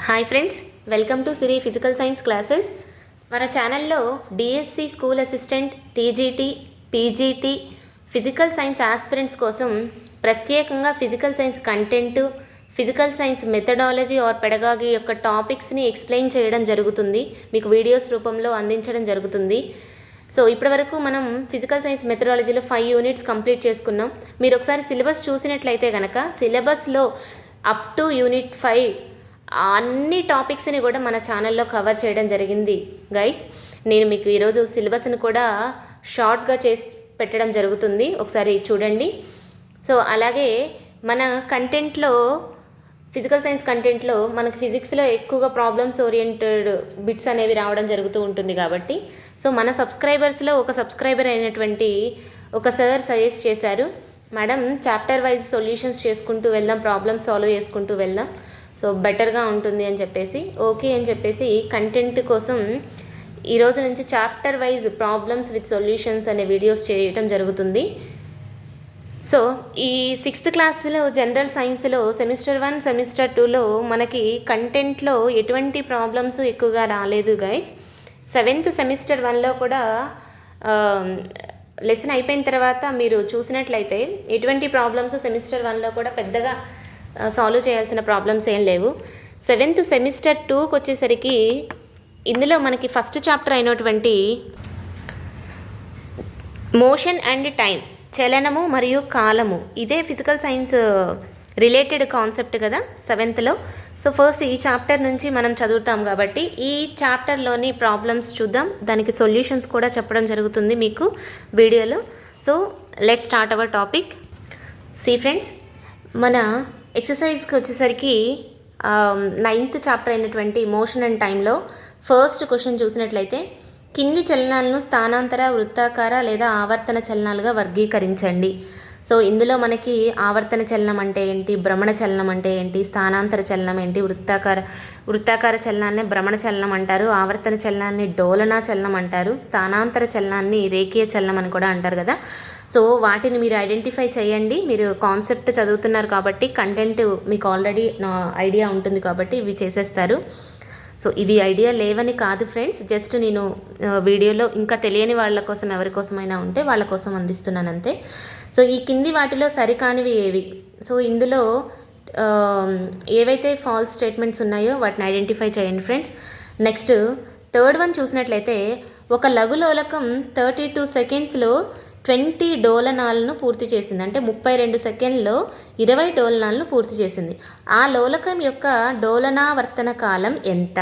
Hi friends, welcome to Siri physical science classes. మన ఛానల్లో DSC school assistant, TGT, PGT, physical science aspirants కోసం ప్రత్యేకంగా physical science content, physical science methodology or pedagogy యొక్క టాపిక్స్ని explain చేయడం జరుగుతుంది, మీకు వీడియోస్ రూపంలో అందించడం జరుగుతుంది. సో ఇప్పటివరకు మనం ఫిజికల్ సైన్స్ మెథడాలజీలో 5 యూనిట్స్ కంప్లీట్ చేసుకున్నాం. మీరు ఒకసారి సిలబస్ చూసినట్లయితే కనుక సిలబస్లో అప్ టు యూనిట్ 5 అన్ని టాపిక్స్ని కూడా మన ఛానల్లో కవర్ చేయడం జరిగింది గైస్. నేను మీకు ఈరోజు సిలబస్ని కూడా షార్ట్గా చేసి పెట్టడం జరుగుతుంది, ఒకసారి చూడండి. సో అలాగే మన కంటెంట్లో, ఫిజికల్ సైన్స్ కంటెంట్లో మనకు ఫిజిక్స్లో ఎక్కువగా ప్రాబ్లమ్స్ ఓరియంటెడ్ బిట్స్ అనేవి రావడం జరుగుతూ ఉంటుంది కాబట్టి, సో మన సబ్స్క్రైబర్స్లో ఒక సబ్స్క్రైబర్ అయినటువంటి ఒక సార్ సజెస్ట్ చేశారు, మేడం చాప్టర్ వైజ్ సొల్యూషన్స్ చేసుకుంటూ వెళ్దాం, ప్రాబ్లమ్స్ సాల్వ్ చేసుకుంటూ వెళ్దాం, సో బెటర్గా ఉంటుంది అని చెప్పేసి ఓకే అని చెప్పేసి కంటెంట్ కోసం ఈరోజు నుంచి chapter wise problems with solutions అనే వీడియోస్ చేయడం జరుగుతుంది. సో ఈ 6th క్లాస్లో జనరల్ సైన్స్లో సెమిస్టర్ 1, సెమిస్టర్ 2లో మనకి కంటెంట్లో ఎటువంటి ప్రాబ్లమ్స్ ఎక్కువగా రాలేదు గైస్. 7th సెమిస్టర్ 1లో కూడా లెసన్ అయిపోయిన తర్వాత మీరు చూసినట్లయితే ఎటువంటి ప్రాబ్లమ్స్ సెమిస్టర్ 1లో కూడా పెద్దగా సాల్వ్ చేయాల్సిన ప్రాబ్లమ్స్ ఏం లేవు. 7th సెమిస్టర్ 2కి వచ్చేసరికి ఇందులో మనకి ఫస్ట్ చాప్టర్ అయినటువంటి మోషన్ అండ్ టైం, చలనము మరియు కాలము, ఇదే ఫిజికల్ సైన్స్ రిలేటెడ్ కాన్సెప్ట్ కదా 7thలో. సో ఫస్ట్ ఈ చాప్టర్ నుంచి మనం చదువుతాం కాబట్టి ఈ చాప్టర్లోని ప్రాబ్లమ్స్ చూద్దాం, దానికి సొల్యూషన్స్ కూడా చెప్పడం జరుగుతుంది మీకు వీడియోలో. So let's start our topic. See friends, మన ఎక్సర్సైజ్కి వచ్చేసరికి 9th చాప్టర్ అయినటువంటి మోషన్ అండ్ టైంలో ఫస్ట్ క్వశ్చన్ చూసినట్లయితే, కింది చలనాలను స్థానాంతర, వృత్తాకార లేదా ఆవర్తన చలనాలుగా వర్గీకరించండి. సో ఇందులో మనకి ఆవర్తన చలనం అంటే ఏంటి, భ్రమణ చలనం అంటే ఏంటి, స్థానాంతర చలనం ఏంటి, వృత్తాకార చలనాన్ని భ్రమణ చలనం అంటారు, ఆవర్తన చలనాన్ని డోలనా చలనం అంటారు, స్థానాంతర చలనాన్ని రేఖీయ చలనం అని కూడా అంటారు కదా. సో వాటిని మీరు ఐడెంటిఫై చేయండి. మీరు కాన్సెప్ట్ చదువుతున్నారు కాబట్టి కంటెంట్ మీకు ఆల్రెడీ ఐడియా ఉంటుంది కాబట్టి ఇవి చేసేస్తారు. సో ఇవి ఐడియా లేవని కాదు ఫ్రెండ్స్, జస్ట్ నేను వీడియోలో ఇంకా తెలియని వాళ్ళ కోసం, ఎవరి కోసమైనా ఉంటే వాళ్ళ కోసం అందిస్తున్నాను అంతే. సో ఈ కింది వాటిలో సరికానివి ఏవి, సో ఇందులో ఏవైతే ఫాల్స్ స్టేట్మెంట్స్ ఉన్నాయో వాటిని ఐడెంటిఫై చేయండి ఫ్రెండ్స్. నెక్స్ట్ 3rd వన్ చూసినట్లయితే, ఒక లఘులోలకం 32 సెకండ్స్లో 20 డోలనాలను పూర్తి చేసింది, అంటే 32 సెకండ్లో 20 డోలనాలను పూర్తి చేసింది. ఆ లోలకం యొక్క డోలనావర్తన కాలం ఎంత?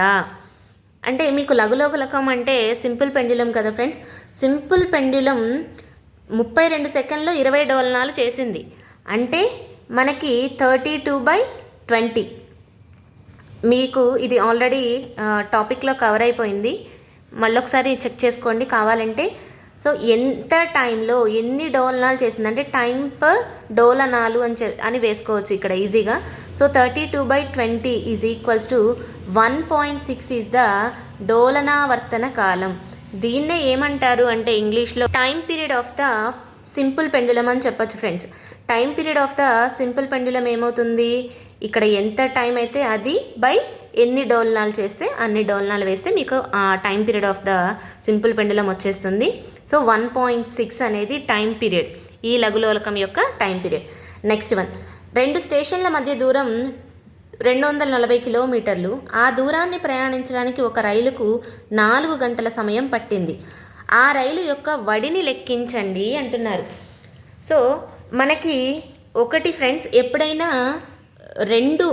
అంటే మీకు లఘులోలకం అంటే సింపుల్ పెండ్యులం కదా ఫ్రెండ్స్. సింపుల్ పెండ్యులం 32 సెకండ్లో 20 డోలనాలు చేసింది, అంటే మనకి 32/20. మీకు ఇది ఆల్రెడీ టాపిక్లో కవర్ అయిపోయింది, మళ్ళొకసారి చెక్ చేసుకోండి కావాలంటే. సో ఎంత టైంలో ఎన్ని డోలనాలు చేసింది అంటే టైం పర్ డోలనాలు అని వేసుకోవచ్చు ఇక్కడ ఈజీగా. So 32/20 is equals to 1.6 is the డోలనావర్తన కాలం. దీన్నే ఏమంటారు అంటే ఇంగ్లీష్లో time period of the simple pendulum అని చెప్పొచ్చు friends. Time period of the simple pendulum ఏమవుతుంది, ఇక్కడ ఎంత టైం అయితే అది బై ఎన్ని డోలనాలు చేస్తే అన్ని డోలనాలు వేస్తే మీకు ఆ time period of the simple pendulum వచ్చేస్తుంది. సో 1.6 అనేది టైం పీరియడ్, ఈ లఘులోలకం యొక్క టైం పీరియడ్. నెక్స్ట్ వన్, 2 స్టేషన్ల మధ్య దూరం 240 కిలోమీటర్లు. ఆ దూరాన్ని ప్రయాణించడానికి ఒక రైలుకు 4 గంటల సమయం పట్టింది. ఆ రైలు యొక్క వడిని లెక్కించండి అంటున్నారు. సో మనకి ఒకటి ఫ్రెండ్స్, ఎప్పుడైనా 2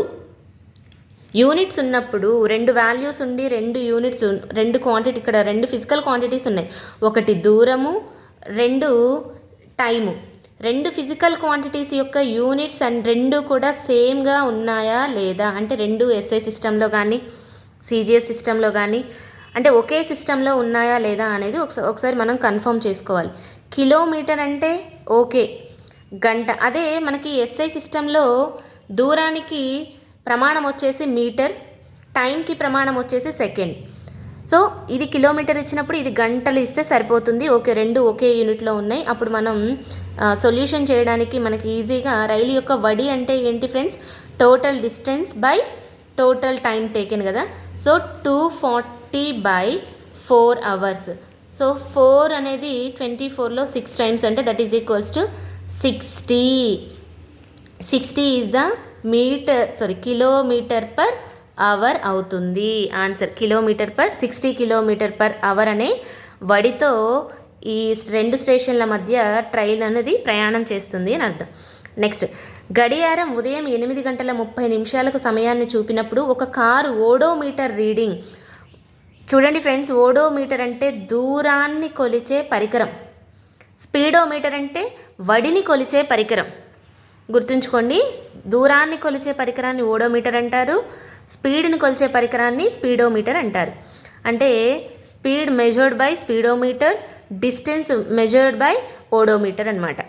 యూనిట్స్ ఉన్నప్పుడు, 2 వాల్యూస్ ఉండి 2 యూనిట్స్, 2 క్వాంటిటీ, ఇక్కడ 2 ఫిజికల్ క్వాంటిటీస్ ఉన్నాయి, ఒకటి దూరము, 2 టైము. 2 ఫిజికల్ క్వాంటిటీస్ యొక్క యూనిట్స్ అండ్ 2 కూడా సేమ్గా ఉన్నాయా లేదా, అంటే 2 ఎస్ఐ సిస్టంలో కానీ సిజిఎస్ సిస్టంలో కానీ అంటే ఒకే సిస్టంలో ఉన్నాయా లేదా అనేది ఒకసారి మనం కన్ఫర్మ్ చేసుకోవాలి. కిలోమీటర్ అంటే ఓకే, గంట. అదే మనకి ఎస్ఐ సిస్టంలో దూరానికి ప్రమాణం వచ్చేసి మీటర్, టైంకి ప్రమాణం వచ్చేసి సెకండ్. సో ఇది కిలోమీటర్ ఇచ్చినప్పుడు ఇది గంటలు ఇస్తే సరిపోతుంది. ఓకే, 2 ఒకే యూనిట్లో ఉన్నాయి. అప్పుడు మనం సొల్యూషన్ చేయడానికి మనకి ఈజీగా రైలు యొక్క వడి అంటే ఏంటి friends, total distance by total time taken కదా. So 240/4 hours. సో 4 అనేది 24లో 6 టైమ్స్ అంటే that is equals to 60. 60 is the kilometer per hour అవుతుంది ఆన్సర్. 60 కిలోమీటర్ పర్ అవర్ అనే వడితో ఈ 2 స్టేషన్ల మధ్య ట్రైన్ అనేది ప్రయాణం చేస్తుంది అని అర్థం. నెక్స్ట్, గడియారం ఉదయం 8:30 సమయాన్ని చూపినప్పుడు ఒక కారు ఓడోమీటర్ రీడింగ్. చూడండి ఫ్రెండ్స్, ఓడోమీటర్ అంటే దూరాన్ని కొలిచే పరికరం, స్పీడోమీటర్ అంటే వడిని కొలిచే పరికరం. గుర్తుంచుకోండి, దూరాన్ని కొలిచే పరికరాన్ని ఓడోమీటర్ అంటారు, స్పీడ్ని కొలిచే పరికరాన్ని స్పీడోమీటర్ అంటారు. అంటే speed measured by speedometer, distance measured by odometer అనమాట.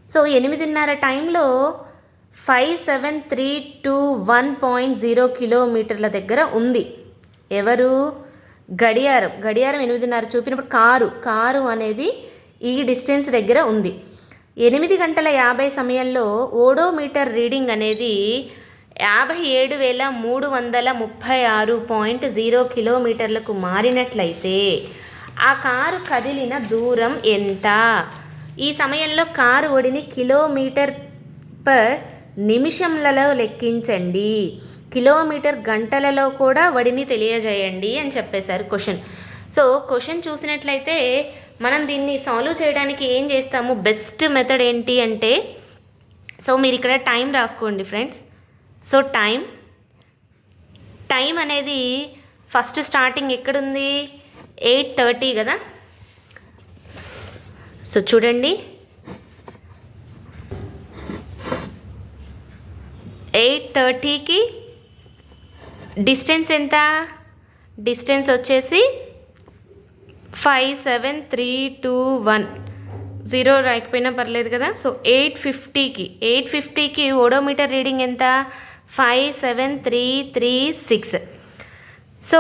సో 8:30 టైంలో 57,321.0 కిలోమీటర్ల దగ్గర ఉంది. ఎవరు? గడియారం 8:30 చూపినప్పుడు కారు అనేది ఈ డిస్టెన్స్ దగ్గర ఉంది. 8:50 సమయంలో ఓడోమీటర్ రీడింగ్ అనేది 57,336.0 కిలోమీటర్లకు మారినట్లయితే ఆ కారు కదిలిన దూరం ఎంత? ఈ సమయంలో కారు ఒడిని కిలోమీటర్ పర్ నిమిషంలలో లెక్కించండి, కిలోమీటర్ గంటలలో కూడా వడిని తెలియజేయండి అని చెప్పేశారు క్వశ్చన్. సో క్వశ్చన్ చూసినట్లయితే మనం దీన్ని సాల్వ్ చేయడానికి ఏం చేస్తాము, బెస్ట్ మెథడ్ ఏంటి అంటే, సో మీరు ఇక్కడ టైం రాసుకోండి ఫ్రెండ్స్. సో టైం అనేది ఫస్ట్ స్టార్టింగ్ ఎక్కడుంది? 8:30 కదా. సో చూడండి, 8:30కి డిస్టెన్స్ ఎంత? డిస్టెన్స్ వచ్చేసి 57,321. 0 రాకపోయినా పర్లేదు కదా. సో 8:50కి ఓడోమీటర్ రీడింగ్ ఎంత? 57,336. సో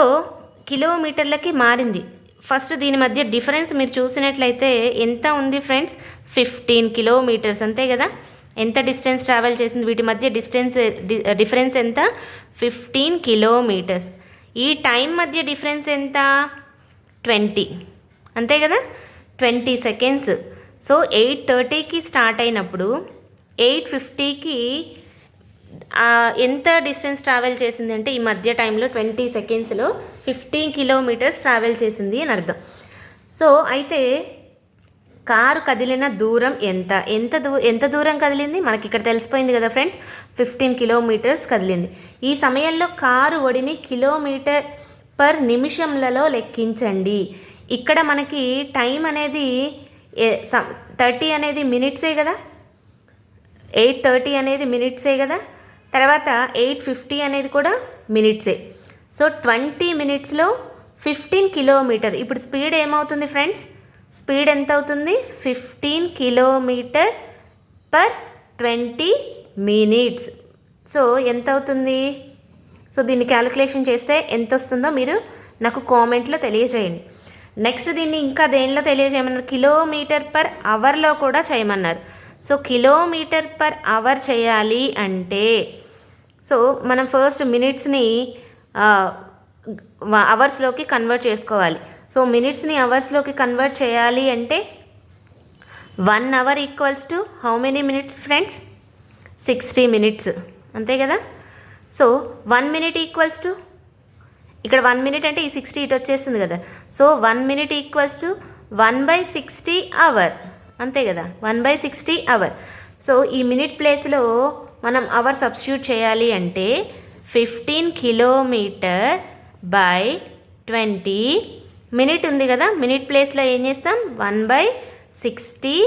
కిలోమీటర్లకి మారింది. ఫస్ట్ దీని మధ్య డిఫరెన్స్ మీరు చూసినట్లయితే ఎంత ఉంది ఫ్రెండ్స్? 15 కిలోమీటర్స్, అంతే కదా. ఎంత డిస్టెన్స్ ట్రావెల్ చేసింది? వీటి మధ్య డిఫరెన్స్ ఎంత? 15 కిలోమీటర్స్. ఈ టైం మధ్య డిఫరెన్స్ ఎంత? 20, అంతే కదా, 20 సెకండ్స్. సో 8:30కి స్టార్ట్ అయినప్పుడు 8:50కి ఎంత డిస్టెన్స్ ట్రావెల్ చేసింది అంటే ఈ మధ్య టైంలో 20 సెకండ్స్లో 15 కిలోమీటర్స్ ట్రావెల్ చేసింది అని అర్థం. సో అయితే కారు కదిలిన దూరం ఎంత దూరం కదిలింది మనకి ఇక్కడ తెలిసిపోయింది కదా ఫ్రెండ్స్, 15 కిలోమీటర్స్ కదిలింది. ఈ సమయంలో కారు ఒడిని కిలోమీటర్ పర్ నిమిషంలలో లెక్కించండి. ఇక్కడ మనకి టైం అనేది 30 అనేది మినిట్సే కదా, 8:30 అనేది మినిట్సే కదా, తర్వాత 8:50 అనేది కూడా మినిట్సే. సో 20 మినిట్స్లో 15 కిలోమీటర్. ఇప్పుడు స్పీడ్ ఏమవుతుంది ఫ్రెండ్స్? స్పీడ్ ఎంత అవుతుంది? 15 కిలోమీటర్ పర్ 20 మినిట్స్. సో ఎంత అవుతుంది? సో దీన్ని క్యాలిక్యులేషన్ చేస్తే ఎంత వస్తుందో మీరు నాకు కామెంట్లో తెలియజేయండి. నెక్స్ట్ దీన్ని ఇంకా దేనిలో తెలియజేయమన్నారు? కిలోమీటర్ పర్ అవర్లో కూడా చేయమన్నారు. సో కిలోమీటర్ పర్ అవర్ చేయాలి అంటే సో మనం ఫస్ట్ మినిట్స్ని అవర్స్లోకి కన్వర్ట్ చేసుకోవాలి. సో మినిట్స్ని అవర్స్లోకి కన్వర్ట్ చేయాలి అంటే 1 hour equals to how many minutes friends? 60 minutes, అంతే కదా. సో 1 మినిట్ ఈక్వల్స్ టు, ఇక్కడ 1 మినిట్ అంటే ఈ 60 ఇటు వచ్చేస్తుంది కదా. So 1 minute equals to 1/60 hour, అంతే కదా, 1/60 అవర్. సో ఈ మినిట్ ప్లేస్లో మనం అవర్ సబ్స్టిట్యూట్ చేయాలి అంటే 15 కిలోమీటర్ బై 20 మినిట్ ఉంది కదా, మినిట్ ప్లేస్లో ఏం చేస్తాం? 1/60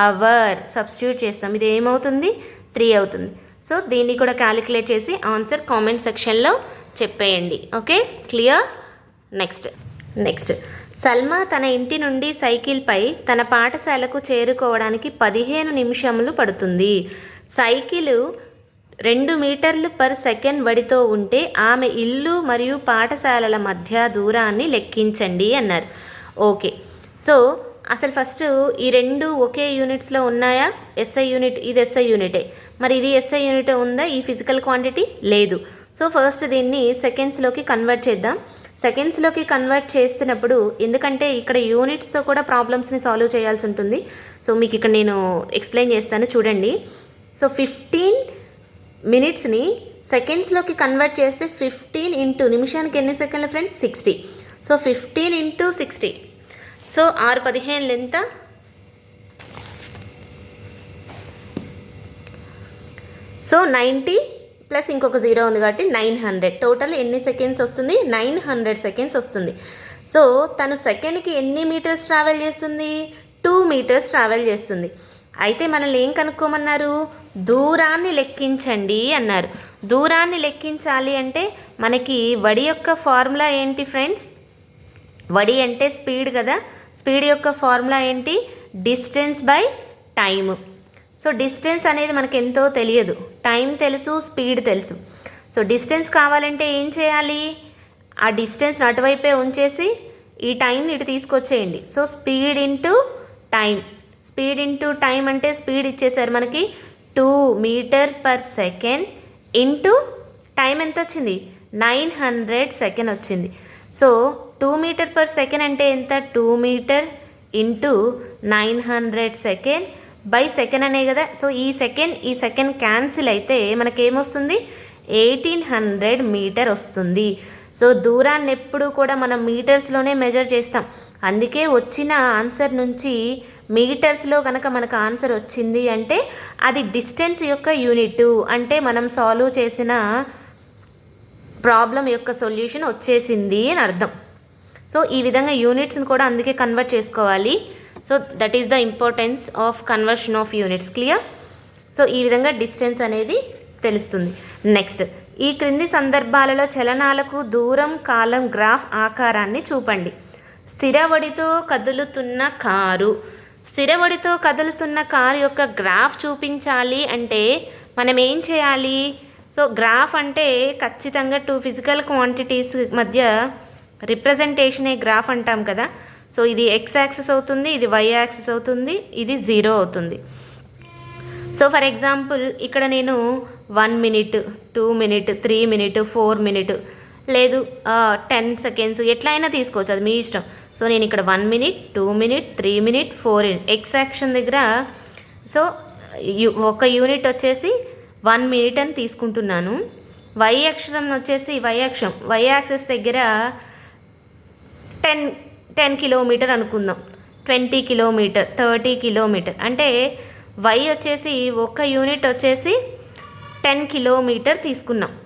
అవర్ సబ్స్టిట్యూట్ చేస్తాం. ఇది ఏమవుతుంది? 3 అవుతుంది. సో దీన్ని కూడా క్యాలిక్యులేట్ చేసి ఆన్సర్ కామెంట్ సెక్షన్లో చెప్పేయండి. Okay, clear? నెక్స్ట్ సల్మా తన ఇంటి నుండి సైకిల్పై తన పాఠశాలకు చేరుకోవడానికి 15 నిమిషములు పడుతుంది. సైకిలు 2 మీటర్లు పర్ సెకండ్ వడితో ఉంటే ఆమె ఇల్లు మరియు పాఠశాలల మధ్య దూరాన్ని లెక్కించండి అన్నారు. ఓకే, సో అసలు ఫస్ట్ ఈ 2 ఒకే యూనిట్స్లో ఉన్నాయా? ఎస్ఐ యూనిట్, ఇది ఎస్ఐ యూనిటే. మరి ఇది ఎస్ఐ యూనిట్ ఉందా? ఈ ఫిజికల్ క్వాంటిటీ లేదు. సో ఫస్ట్ దీన్ని సెకండ్స్లోకి కన్వర్ట్ చేద్దాం. సెకండ్స్లోకి కన్వర్ట్ చేస్తున్నప్పుడు, ఎందుకంటే ఇక్కడ యూనిట్స్తో కూడా ప్రాబ్లమ్స్ని సాల్వ్ చేయాల్సి ఉంటుంది. సో మీకు ఇక్కడ నేను ఎక్స్ప్లెయిన్ చేస్తాను చూడండి. సో 15 మినిట్స్ని సెకండ్స్లోకి కన్వర్ట్ చేస్తే 15 ఇంటూ నిమిషానికి ఎన్ని సెకండ్లు ఫ్రెండ్స్? 60. So 15 into 60. సో 6×15 ఎంత? సో 90 ప్లస్ ఇంకొక 0 ఉంది కాబట్టి 900. టోటల్ ఎన్ని సెకండ్స్ వస్తుంది? 900 సెకండ్స్ వస్తుంది. సో తను సెకండ్కి ఎన్ని మీటర్స్ ట్రావెల్ చేస్తుంది? 2 మీటర్స్ ట్రావెల్ చేస్తుంది. అయితే మనల్ని ఏం కనుక్కోమన్నారు? దూరాన్ని లెక్కించండి అన్నారు. దూరాన్ని లెక్కించాలి అంటే మనకి వడి యొక్క ఫార్ములా ఏంటి ఫ్రెండ్స్? వడి అంటే స్పీడ్ కదా. స్పీడ్ యొక్క ఫార్ములా ఏంటి? Distance by time. So distance అనేది మనకు ఎంతో తెలియదు, టైం తెలుసు, స్పీడ్ తెలుసు. సో డిస్టెన్స్ కావాలంటే ఏం చేయాలి? ఆ డిస్టెన్స్ అటువైపే ఉంచేసి ఈ టైంని ఇటు తీసుకొచ్చేయండి. So speed into time. Speed into time అంటే స్పీడ్ ఇచ్చేసారు మనకి 2 meter per second into time ఎంత వచ్చింది? 900 సెకండ్ వచ్చింది. సో 2 మీటర్ పర్ సెకండ్ అంటే ఎంత? 2 metre into 900 second by second అనే కదా. సో ఈ సెకండ్ క్యాన్సిల్ అయితే మనకేమొస్తుంది? 1800 మీటర్ వస్తుంది. సో దూరాన్ని ఎప్పుడు కూడా మనం మీటర్స్లోనే మెజర్ చేస్తాం. అందుకే వచ్చిన ఆన్సర్ నుంచి మీటర్స్లో కనుక మనకు ఆన్సర్ వచ్చింది అంటే అది డిస్టెన్స్ యొక్క యూనిట్, అంటే మనం సాల్వ్ చేసిన ప్రాబ్లం యొక్క సొల్యూషన్ వచ్చేసింది అని అర్థం. సో ఈ విధంగా యూనిట్స్ని కూడా అందుకే కన్వర్ట్ చేసుకోవాలి. So that is the importance of conversion of units. Clear? So ఈ విధంగా డిస్టెన్స్ అనేది తెలుస్తుంది. నెక్స్ట్, ఈ క్రింది సందర్భాలలో చలనాలకు దూరం, కాలం, గ్రాఫ్ ఆకారాన్ని చూపండి. స్థిరవడితో కదులుతున్న కారు. స్థిరవడితో కదులుతున్న కారు యొక్క గ్రాఫ్ చూపించాలి అంటే మనం ఏం చేయాలి? సో గ్రాఫ్ అంటే ఖచ్చితంగా 2 ఫిజికల్ క్వాంటిటీస్ మధ్య రిప్రజెంటేషనే గ్రాఫ్ అంటాం కదా. సో ఇది x యాక్సిస్ అవుతుంది, ఇది y యాక్సిస్ అవుతుంది, ఇది 0 అవుతుంది. సో ఫర్ ఎగ్జాంపుల్ ఇక్కడ నేను 1 మినిట్, 2 మినిట్, 3 మినిట్, 4 మినిట్, లేదు 10 సెకండ్స్ ఎట్లా అయినా తీసుకోవచ్చు, అది మీ ఇష్టం. సో నేను ఇక్కడ 1 minute, 2 minute, 3 minute, 4 x action దగ్గర సో ఒక యూనిట్ వచ్చేసి 1 మినిట్ అని తీసుకుంటున్నాను. y అక్షరం వచ్చేసి y యాక్సిస్ దగ్గర 10 కిలోమీటర్ అనుకుందాం, 20 కిలోమీటర్, 30 కిలోమీటర్. అంటే y వచ్చేసి ఒక యూనిట్ వచ్చేసి 10 కిలోమీటర్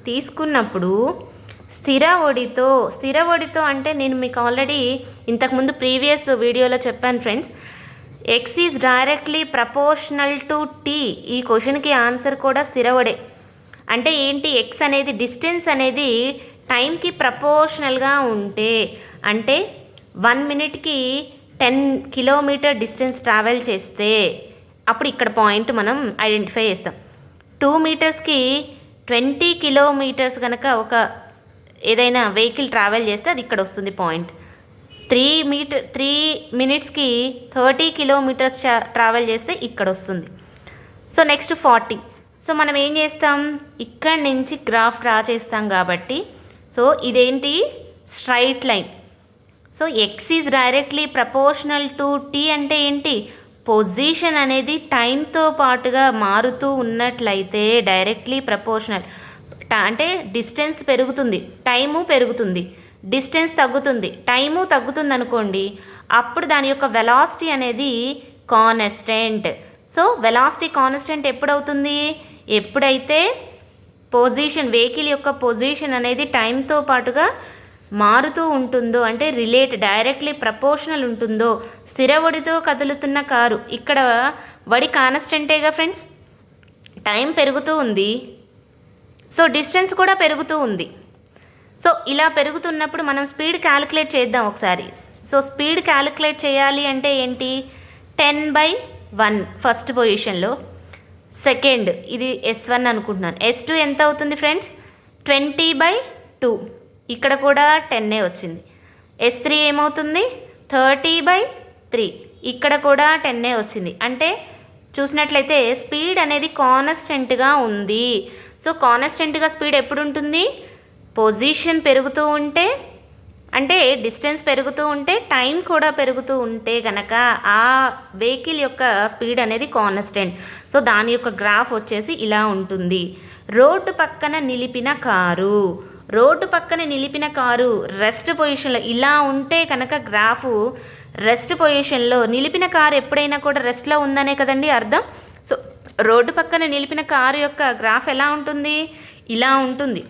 తీసుకున్నప్పుడు స్థిర ఒడితో అంటే నేను మీకు ఆల్రెడీ ఇంతకుముందు ప్రీవియస్ వీడియోలో చెప్పాను friends, x is directly proportional to t. ఈ క్వశ్చన్కి ఆన్సర్ కూడా స్థిర ఒడే. అంటే ఏంటి? x అనేది డిస్టెన్స్ అనేది టైంకి ప్రపోర్షనల్గా ఉంటే, అంటే 1 మినిట్కి 10 కిలోమీటర్ డిస్టెన్స్ ట్రావెల్ చేస్తే అప్పుడు ఇక్కడ పాయింట్ మనం ఐడెంటిఫై చేస్తాం. 2 మీటర్స్కి 20 కిలోమీటర్స్ కనుక ఒక ఏదైనా వెహికల్ ట్రావెల్ చేస్తే అది ఇక్కడ వస్తుంది పాయింట్. 3 మినిట్స్కి 30 కిలోమీటర్స్ ట్రావెల్ చేస్తే ఇక్కడ వస్తుంది. So next 40. సో మనం ఏం చేస్తాం? ఇక్కడి నుంచి గ్రాఫ్ డ్రా చేస్తాం కాబట్టి సో ఇదేంటి? Straight line. So x is directly proportional to t అంటే ఏంటి? పొజిషన్ అనేది టైంతో పాటుగా మారుతూ ఉన్నట్లయితే డైరెక్ట్లీ ప్రపోర్షనల్. అంటే డిస్టెన్స్ పెరుగుతుంది, టైము పెరుగుతుంది, డిస్టెన్స్ తగ్గుతుంది, టైము తగ్గుతుంది అనుకోండి, అప్పుడు దాని యొక్క వెలాసిటీ అనేది కాన్స్టెంట్. సో వెలాసిటీ కాన్స్టెంట్ ఎప్పుడవుతుంది? ఎప్పుడైతే వెహికల్ యొక్క పొజిషన్ అనేది టైంతో పాటుగా మారుతూ ఉంటుందో, అంటే డైరెక్ట్లీ ప్రపోర్షనల్ ఉంటుందో. స్థిర ఒడితో కదులుతున్న కారు, ఇక్కడ వడి కాన్స్టెంటేగా ఫ్రెండ్స్, టైం పెరుగుతూ ఉంది, సో డిస్టెన్స్ కూడా పెరుగుతూ ఉంది. సో ఇలా పెరుగుతున్నప్పుడు మనం స్పీడ్ క్యాలిక్యులేట్ చేద్దాం ఒకసారి. సో స్పీడ్ క్యాలిక్యులేట్ చేయాలి అంటే ఏంటి? 10/1 ఫస్ట్ పొజిషన్లో, సెకండ్ ఇది S1 అనుకుంటున్నాను. S2 ఎంత అవుతుంది ఫ్రెండ్స్? 20/2, ఇక్కడ కూడా 10 వచ్చింది. S3 ఏమవుతుంది? 30/3, ఇక్కడ కూడా 10 వచ్చింది. అంటే చూసినట్లయితే స్పీడ్ అనేది కాన్స్టెంట్గా ఉంది. సో కాన్స్టెంట్గా స్పీడ్ ఎప్పుడు ఉంటుంది? పొజిషన్ పెరుగుతూ ఉంటే, అంటే డిస్టెన్స్ పెరుగుతూ ఉంటే, టైం కూడా పెరుగుతూ ఉంటే కనుక ఆ వెహికల్ యొక్క స్పీడ్ అనేది కాన్స్టెంట్. సో దాని యొక్క గ్రాఫ్ వచ్చేసి ఇలా ఉంటుంది. రోడ్డు పక్కన నిలిపిన కారు, రోడ్డు పక్కన నిలిపిన కారు రెస్ట్ పొజిషన్లో ఇలా ఉంటే కనుక గ్రాఫు రెస్ట్ పొజిషన్లో, నిలిపిన కారు ఎప్పుడైనా కూడా రెస్ట్లో ఉందనే కదండి అర్థం. సో రోడ్డు పక్కన నిలిపిన కారు యొక్క గ్రాఫ్ ఎలా ఉంటుంది? ఇలా ఉంటుంది.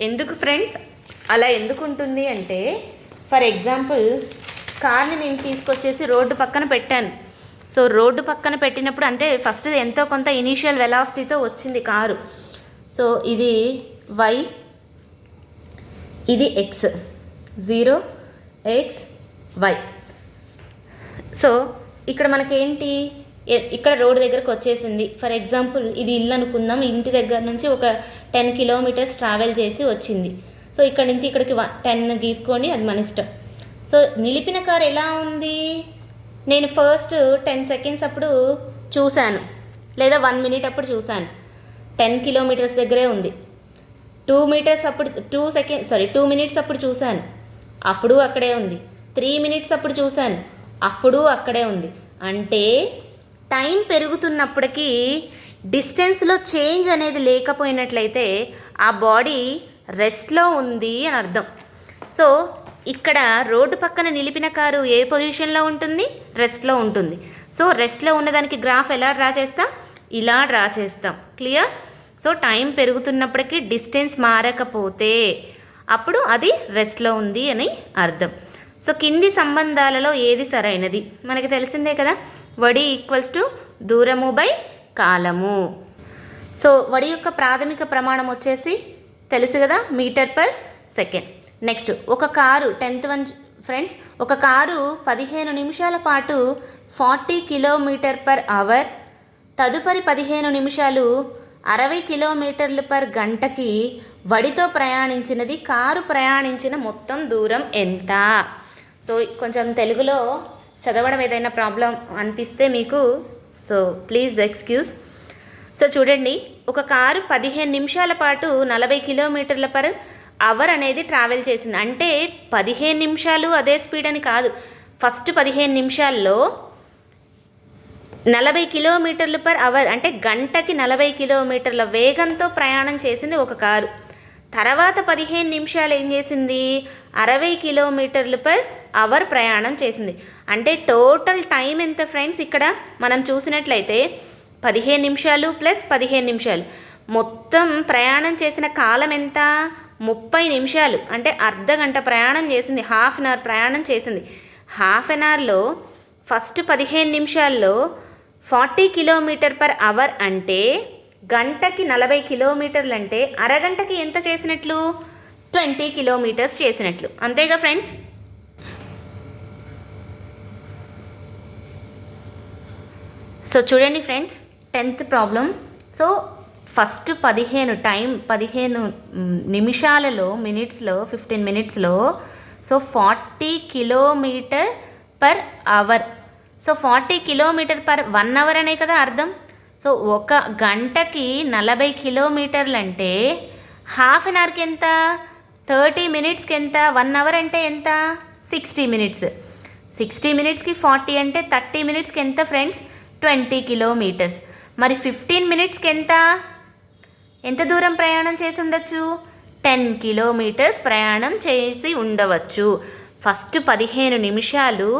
ఎందుకు ఫ్రెండ్స్ అలా ఎందుకు ఉంటుంది అంటే, ఫర్ ఎగ్జాంపుల్ కార్ని నేను తీసుకొచ్చేసి రోడ్డు పక్కన పెట్టాను. సో రోడ్డు పక్కన పెట్టినప్పుడు అంటే ఫస్ట్ ఎంతో కొంత ఇనీషియల్ వెలాసిటీతో వచ్చింది కారు. సో ఇది వై, ఇది ఎక్స్, 0 x y. సో ఇక్కడ మనకేంటి, ఇక్కడ రోడ్డు దగ్గరకు వచ్చేసింది. ఫర్ ఎగ్జాంపుల్ ఇది ఇల్లు అనుకుందాం. ఇంటి దగ్గర నుంచి ఒక 10 కిలోమీటర్స్ ట్రావెల్ చేసి వచ్చింది. సో ఇక్కడ నుంచి ఇక్కడికి 10 గీసుకోండి, అది మన ఇష్టం. సో నిలిపిన కారు ఎలా ఉంది? నేను ఫస్ట్ 10 సెకండ్స్ అప్పుడు చూశాను, లేదా 1 మినిట్ అప్పుడు చూశాను. 10 కిలోమీటర్స్ దగ్గరే ఉంది. 2 మినిట్స్ అప్పుడు చూశాను, అప్పుడు అక్కడే ఉంది. 3 మినిట్స్ అప్పుడు చూశాను, అప్పుడు అక్కడే ఉంది. అంటే టైం పెరుగుతున్నప్పటికీ డిస్టెన్స్లో చేంజ్ అనేది లేకపోయినట్లయితే ఆ బాడీ రెస్ట్లో ఉంది అని అర్థం. సో ఇక్కడ రోడ్డు పక్కన నిలిపిన కారు ఏ పొజిషన్లో ఉంటుంది? రెస్ట్లో ఉంటుంది. సో రెస్ట్లో ఉన్నదానికి గ్రాఫ్ ఎలా డ్రా చేస్తాం? ఇలా డ్రా చేస్తాం. క్లియర్? సో టైం పెరుగుతున్నప్పటికీ డిస్టెన్స్ మారకపోతే అప్పుడు అది రెస్ట్లో ఉంది అని అర్థం. సో కింది సంబంధాలలో ఏది సరైనది? మనకి తెలిసిందే కదా, వడి ఈక్వల్స్ టు దూరము బై కాలము. సో వడి యొక్క ప్రాథమిక ప్రమాణం వచ్చేసి తెలుసు కదా, మీటర్ పర్ సెకండ్. నెక్స్ట్ ఒక కారు 10th వన్ ఫ్రెండ్స్, ఒక కారు 15 నిమిషాల పాటు 40 కిలోమీటర్ పర్ అవర్, తదుపరి 15 నిమిషాలు 60 కిలోమీటర్లు పర్ గంటకి వడితో ప్రయాణించినది. కారు ప్రయాణించిన మొత్తం దూరం ఎంత? సో కొంచెం తెలుగులో చదవడం ఏదైనా ప్రాబ్లం అనిపిస్తే మీకు, సో ప్లీజ్ ఎక్స్క్యూజ్. సో చూడండి, ఒక కారు 15 నిమిషాల పాటు 40 కిలోమీటర్ల పర్ అవర్ అనేది ట్రావెల్ చేసింది. అంటే 15 నిమిషాలు అదే స్పీడ్ అని కాదు. ఫస్ట్ 15 నిమిషాల్లో 40 కిలోమీటర్లు పర్ అవర్ అంటే గంటకి 40 కిలోమీటర్ల వేగంతో ప్రయాణం చేసింది ఒక కారు. తర్వాత 15 నిమిషాలు ఏం చేసింది? 60 కిలోమీటర్లు పర్ అవర్ ప్రయాణం చేసింది. అంటే టోటల్ టైం ఎంత ఫ్రెండ్స్? ఇక్కడ మనం చూసినట్లయితే 15 నిమిషాలు ప్లస్ 15 నిమిషాలు, మొత్తం ప్రయాణం చేసిన కాలం ఎంత? 30 నిమిషాలు. అంటే అర్ధ గంట ప్రయాణం చేసింది, హాఫ్ అన్ అవర్ ప్రయాణం చేసింది. హాఫ్ అన్ అవర్లో ఫస్ట్ 15 నిమిషాల్లో 40 కిలోమీటర్ పర్ అవర్ అంటే గంటకి 40 కిలోమీటర్లు, అంటే అరగంటకి ఎంత చేసినట్లు? 20 కిలోమీటర్స్ చేసినట్లు. అంతేగా ఫ్రెండ్స్? సో చూడండి friends, 10th problem. So first 15 నిమిషాలలో, మినిట్స్లో, 15 మినిట్స్లో so 40 kilometre per hour. So 40 kilometre per 1 hour అనే కదా అర్థం. సో ఒక గంటకి 40 కిలోమీటర్లు అంటే హాఫ్ అన్ అవర్కి ఎంత? 30 మినిట్స్కి ఎంత? 1 అవర్ అంటే ఎంత? 60 మినిట్స్. 60 మినిట్స్కి 40 అంటే 30 మినిట్స్కి ఎంత ఫ్రెండ్స్? 20 కిలోమీటర్స్. మరి 15 మినిట్స్కి ఎంత దూరం ప్రయాణం చేసి ఉండొచ్చు? 10 కిలోమీటర్స్ ప్రయాణం చేసి ఉండవచ్చు. ఫస్ట్ 15 నిమిషాలు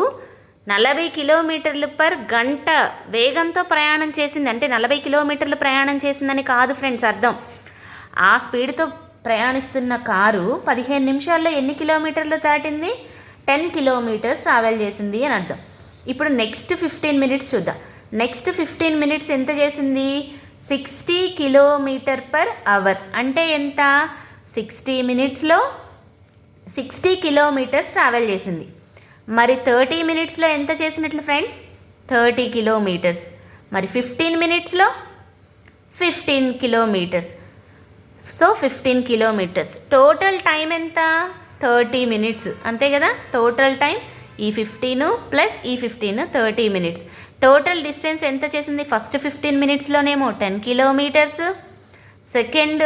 40 కిలోమీటర్లు పర్ గంట వేగంతో ప్రయాణం చేసింది. అంటే 40 కిలోమీటర్లు ప్రయాణం చేసిందని కాదు ఫ్రెండ్స్ అర్థం. ఆ స్పీడ్తో ప్రయాణిస్తున్న కారు 15 నిమిషాల్లో ఎన్ని కిలోమీటర్లు దాటింది? 10 కిలోమీటర్స్ ట్రావెల్ చేసింది అని అర్థం. ఇప్పుడు నెక్స్ట్ 15 మినిట్స్ చూద్దాం. నెక్స్ట్ 15 మినిట్స్ ఎంత చేసింది? 60 కిలోమీటర్ పర్ అవర్. అంటే ఎంత? 60 మినిట్స్లో 60 కిలోమీటర్స్ ట్రావెల్ చేసింది. మరి 30 మినిట్స్లో ఎంత చేసినట్లు ఫ్రెండ్స్? 30 కిలోమీటర్స్. మరి 15 మినిట్స్లో 15 kilometres. So 15 kilometres. Total time ఎంత? 30 మినిట్స్. అంతే కదా టోటల్ టైం. ఈ 15 ప్లస్ ఈ 15 30 మినిట్స్. టోటల్ డిస్టెన్స్ ఎంత చేసింది? ఫస్ట్ 15 మినిట్స్లోనేమో 10 కిలోమీటర్స్, సెకండ్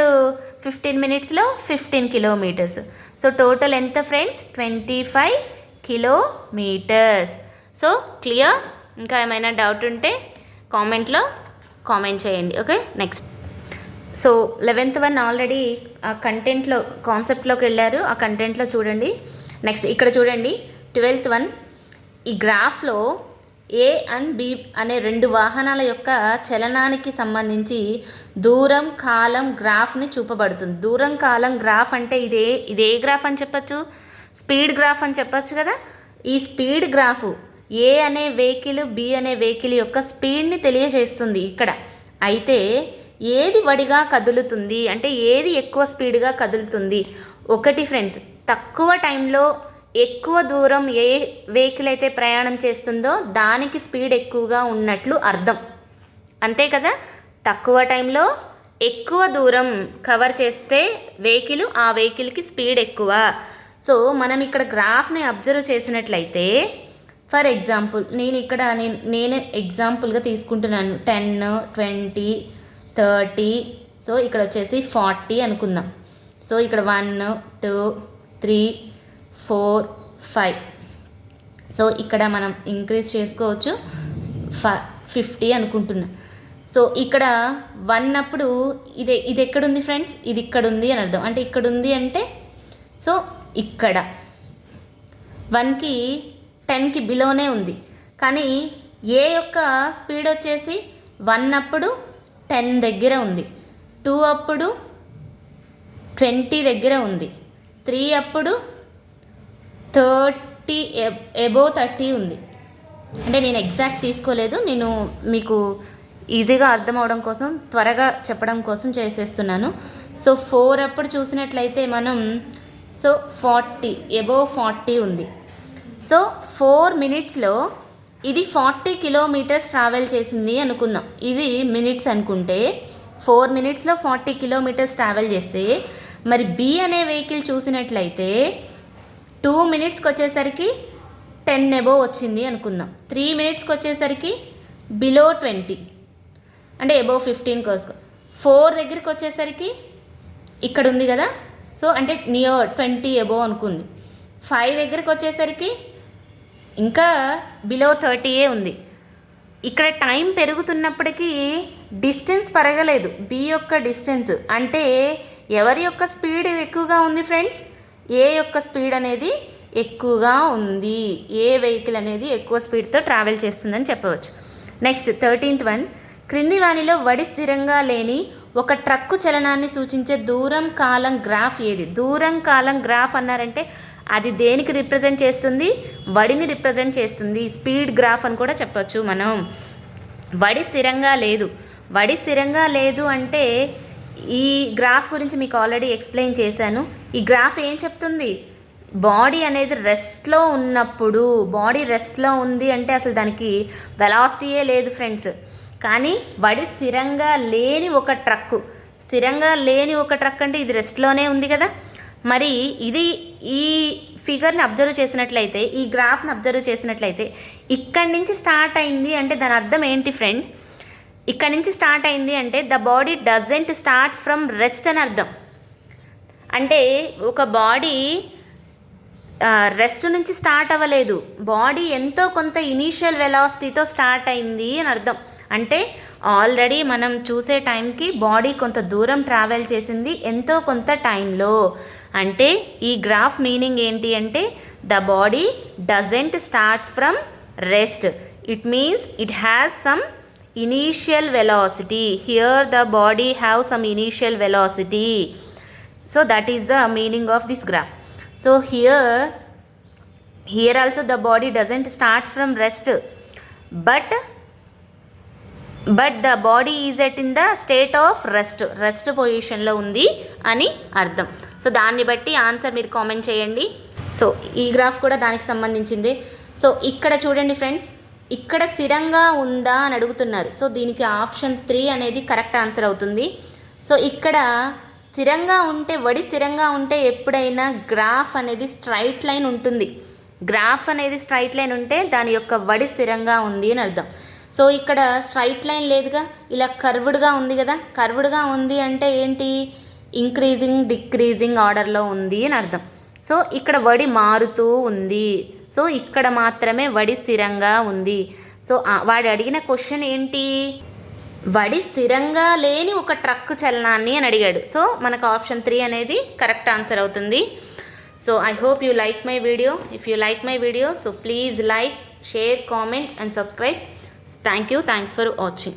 15 మినిట్స్లో 15 కిలోమీటర్స్. సో టోటల్ ఎంత ఫ్రెండ్స్? 25 కిలోమీటర్స్. So clear? ఇంకా ఏమైనా డౌట్ ఉంటే కామెంట్లో కామెంట్ చేయండి. Okay, next. So 11th one already ఆ కంటెంట్లో కాన్సెప్ట్లోకి వెళ్ళారు, ఆ కంటెంట్లో చూడండి. నెక్స్ట్ ఇక్కడ చూడండి 12th వన్. ఈ గ్రాఫ్లో ఏ అండ్ బి అనే 2 వాహనాల యొక్క చలనానికి సంబంధించి దూరం కాలం గ్రాఫ్ని చూపబడుతుంది. దూరం కాలం గ్రాఫ్ అంటే ఇదే గ్రాఫ్ అని చెప్పచ్చు, స్పీడ్ గ్రాఫ్ అని చెప్పచ్చు కదా. ఈ స్పీడ్ గ్రాఫ్ ఏ అనే వెహికల్ బి అనే వెహికల్ యొక్క స్పీడ్ని తెలియజేస్తుంది ఇక్కడ. అయితే ఏది వడిగా కదులుతుంది అంటే ఏది ఎక్కువ స్పీడ్గా కదులుతుంది? ఒకటి ఫ్రెండ్స్, తక్కువ టైంలో ఎక్కువ దూరం ఏ వెహికల్ అయితే ప్రయాణం చేస్తుందో దానికి స్పీడ్ ఎక్కువగా ఉన్నట్లు అర్థం, అంతే కదా. తక్కువ టైంలో ఎక్కువ దూరం కవర్ చేస్తే వెహికల్, ఆ వెహికల్కి స్పీడ్ ఎక్కువ. సో మనం ఇక్కడ గ్రాఫ్ని అబ్జర్వ్ చేసినట్లయితే, ఫర్ ఎగ్జాంపుల్ నేను ఎగ్జాంపుల్గా తీసుకుంటున్నాను 10, 20, 30. సో ఇక్కడ వచ్చేసి 40 అనుకుందాం. సో ఇక్కడ 1, 2, 3, 4, 5. సో ఇక్కడ మనం ఇంక్రీజ్ చేసుకోవచ్చు, 50 అనుకుంటున్నా. సో ఇక్కడ 1 అప్పుడు ఇది ఎక్కడుంది ఫ్రెండ్స్? ఇది ఇక్కడ ఉంది అని అర్థం. అంటే ఇక్కడ ఉంది అంటే సో ఇక్కడ 1కి 10కి బిలోనే ఉంది. కానీ ఏ యొక్క స్పీడ్ వచ్చేసి 1 అప్పుడు 10 దగ్గర ఉంది, 2 అప్పుడు 20 దగ్గర ఉంది, 3 అప్పుడు 30 అబోవ్ 30 ఉంది. అంటే నేను ఎగ్జాక్ట్ తీసుకోలేదు, నేను మీకు ఈజీగా అర్థం అవడం కోసం త్వరగా చెప్పడం కోసం చేసేస్తున్నాను. సో 4 అప్పుడు చూసినట్లయితే మనం సో 40 అబోవ్ 40 ఉంది. సో 4 మినిట్స్లో ఇది 40 కిలోమీటర్స్ ట్రావెల్ చేసింది అనుకుందాం. ఇది మినిట్స్ అనుకుంటే 4 మినిట్స్లో 40 కిలోమీటర్స్ ట్రావెల్ చేస్తే, మరి బి అనే వెహికల్ చూసినట్లయితే 2 మినిట్స్కి వచ్చేసరికి 10 అబోవ్ వచ్చింది అనుకుందాం. 3 మినిట్స్కి వచ్చేసరికి బిలో 20 అంటే అబోవ్ 15 కోసం. 4 దగ్గరికి వచ్చేసరికి ఇక్కడ ఉంది కదా, సో అంటే నియర్ 20 అబోవ్ అనుకుంది. 5 దగ్గరికి వచ్చేసరికి ఇంకా బిలో 30 ఉంది. ఇక్కడ టైం పెరుగుతున్నప్పటికీ డిస్టెన్స్ పెరగలేదు, బి యొక్క డిస్టెన్స్. అంటే ఎవరి యొక్క స్పీడ్ ఎక్కువగా ఉంది ఫ్రెండ్స్? ఏ యొక్క స్పీడ్ అనేది ఎక్కువగా ఉంది, ఏ వెహికల్ అనేది ఎక్కువ స్పీడ్తో ట్రావెల్ చేస్తుందని చెప్పవచ్చు. Next 13th one. క్రింది వానిలో వడి స్థిరంగా లేని ఒక ట్రక్కు చలనాన్ని సూచించే దూరం కాలం గ్రాఫ్ ఏది? దూరం కాలం గ్రాఫ్ అన్నారంటే అది దేనికి రిప్రజెంట్ చేస్తుంది? వడిని రిప్రజెంట్ చేస్తుంది. స్పీడ్ గ్రాఫ్ అని కూడా చెప్పచ్చు మనం. వడి స్థిరంగా లేదు. వడి స్థిరంగా లేదు అంటే ఈ గ్రాఫ్ గురించి మీకు ఆల్రెడీ ఎక్స్ప్లెయిన్ చేశాను. ఈ గ్రాఫ్ ఏం చెప్తుంది? బాడీ అనేది రెస్ట్లో ఉన్నప్పుడు, బాడీ రెస్ట్లో ఉంది అంటే అసలు దానికి వెలాసిటీయే లేదు ఫ్రెండ్స్. కానీ వడి స్థిరంగా లేని ఒక ట్రక్కు, స్థిరంగా లేని ఒక ట్రక్ అంటే ఇది రెస్ట్లోనే ఉంది కదా. మరి ఈ ఫిగర్ని అబ్జర్వ్ చేసినట్లయితే, ఈ గ్రాఫ్ని అబ్జర్వ్ చేసినట్లయితే ఇక్కడి నుంచి స్టార్ట్ అయింది అంటే దాని అర్థం ఏంటి ఫ్రెండ్? ఇక్కడి నుంచి స్టార్ట్ అయింది అంటే the body doesn't starts from rest అని అర్థం. అంటే ఒక బాడీ రెస్ట్ నుంచి స్టార్ట్ అవ్వలేదు, బాడీ ఎంతో కొంత ఇనీషియల్ వెలాసిటీతో స్టార్ట్ అయింది అని అర్థం. అంటే ఆల్రెడీ మనం చూసే టైంకి బాడీ కొంత దూరం ట్రావెల్ చేసింది ఎంతో కొంత టైంలో. అంటే ఈ గ్రాఫ్ మీనింగ్ ఏంటి అంటే the body doesn't starts from rest, it means it has some initial velocity. Here the body have some initial velocity. So that is the meaning of this graph. So here also the body doesn't starts from rest, but the body is in the state of rest పొజిషన్లో ఉంది అని అర్థం. So దాన్ని బట్టి answer మీరు comment చేయండి. So ఈ graph కూడా దానికి సంబంధించింది. సో ఇక్కడ చూడండి ఫ్రెండ్స్, ఇక్కడ స్థిరంగా ఉందా అని అడుగుతున్నారు. సో దీనికి ఆప్షన్ 3 అనేది కరెక్ట్ ఆన్సర్ అవుతుంది. సో ఇక్కడ స్థిరంగా ఉంటే, వడి స్థిరంగా ఉంటే ఎప్పుడైనా గ్రాఫ్ అనేది స్ట్రైట్ లైన్ ఉంటుంది. గ్రాఫ్ అనేది స్ట్రైట్ లైన్ ఉంటే దాని యొక్క వడి స్థిరంగా ఉంది అని అర్థం. సో ఇక్కడ స్ట్రైట్ లైన్ లేదుగా, ఇలా కర్వ్డ్గా ఉంది కదా. కర్వ్డ్గా ఉంది అంటే ఏంటి, ఇంక్రీజింగ్ డిక్రీజింగ్ ఆర్డర్లో ఉంది అని అర్థం. సో ఇక్కడ వడి మారుతూ ఉంది. సో ఇక్కడ మాత్రమే వడి స్థిరంగా ఉంది. సో వాడు అడిగిన క్వశ్చన్ ఏంటి, వడి స్థిరంగా లేని ఒక ట్రక్ చలనాన్ని అని అడిగాడు. సో మనకు ఆప్షన్ 3 అనేది కరెక్ట్ ఆన్సర్ అవుతుంది. So I hope you like my video. If you like my video, so please like, share, comment and subscribe. Thank you. Thanks for watching.